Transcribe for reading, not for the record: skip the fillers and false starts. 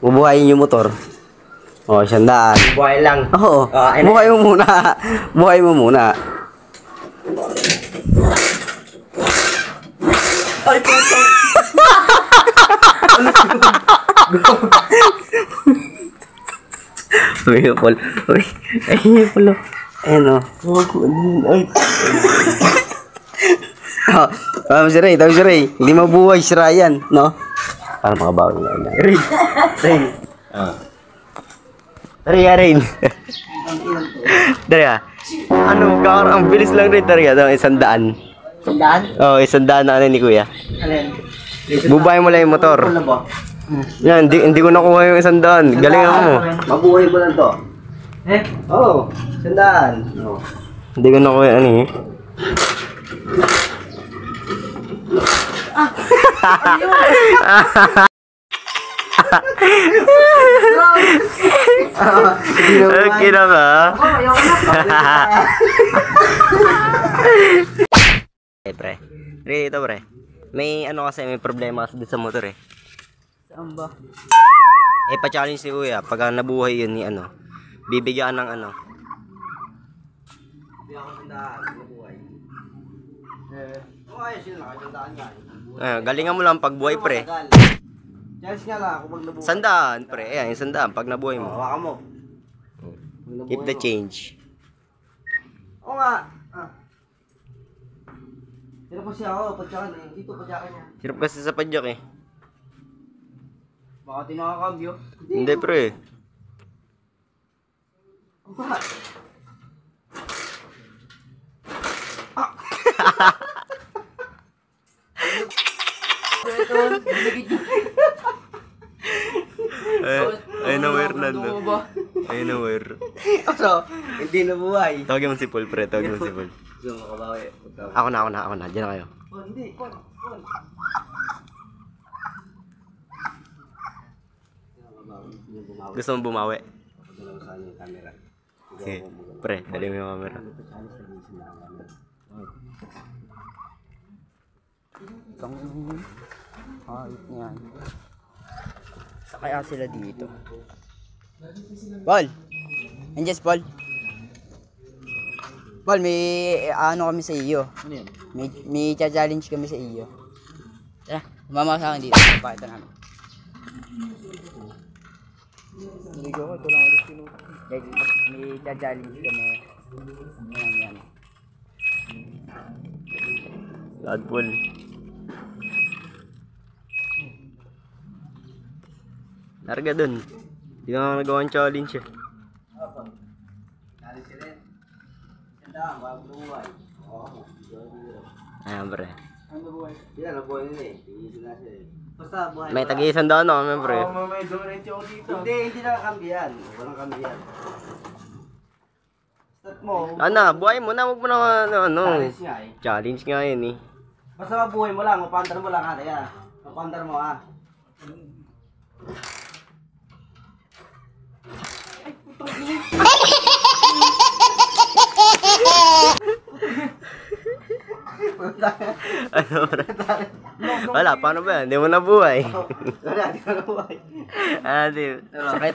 Bubuhayin yung motor. O, 100. Buhay lang. Oo. Buhay mo muna. Buhay mo muna. Ay, puto. Uy, Paul. Uy, ay, Paul. Ayan o. Ay. Tapos si Ray. Hindi mabuhay si Ryan, no? Para makabawi na yan. Rain. Dari ano, ang bilis lang rin dari 100. 100? Oo, 100 na ano ni Kuya. Alin? Bubay mo lang yung motor. Yan, hindi ko nakuha yung 100. Galingan mo. Mabuhay mo lang to. Oo, 100. Hindi ko nakuha ano eh. Okay na ka? Pre. Ito pre. May ano kasi, may problema kasi sa motor eh. Saan ba? Pa-challenge si Kuya. Pag nabuhay yun ni ano, bibigyan ng ano. Bibigyan ko ng nabuhay. Ayos yun, nakagandaan nga. Galingan mo lang pag buhay pre. Challenge nga lang kung pag nabuhay. 100 pre. Ayan, 100 pag nabuhay mo. Hawakan mo. Keep the change. Oo nga. Hirap pa siya ako, padyakan eh. Dito padyakan niya. Hirap kasi sa padyak eh. Baka tinakakagyo. Hindi pre. Bakit? Ay na-wear Nando. Ay na-wear. So, hindi nabuhay. Tawagin mo si Paul pre. Tawagin mo si Paul. Yung makabawi. Ako na. Diyan na kayo. Oh, hindi. Paul. Gusto mong bumawi? Sige. Pre, dali mo yung camera. Itong hayop niyan. Sa kaya sila dito? Paul! Andiyan si Paul? Paul, may ano kami sa iyo. Ano yan? May challenge kami sa iyo. Tara, mama sa akin dito. Pakita namin. Hindi ko, ito lang ulit sino. May challenge kami. Yan. Lad Paul. Larga dun. Hindi ka nagawa ng challenge eh. Challenge rin. Ganda, bago buhay. Ayan pre. Ano buhay? Hindi na, nabuhay nila eh. Basta buhay. May tag-100 na kami pre. May donate ako dito. Hindi na kambiyan. Walang kambiyan. Start mo. Ana, buhay mo na. Huwag mo na ano. Challenge nga eh. Challenge nga yun eh. Basta mabuhay mo lang, mapandar mo lang ha. Kaya, mapandar mo ha. Ay, putong ina. Ano pre? Wala, paano ba yan? Hindi mo nabuhay. Wala, di ko nabuhay. Ah, di. Sakit.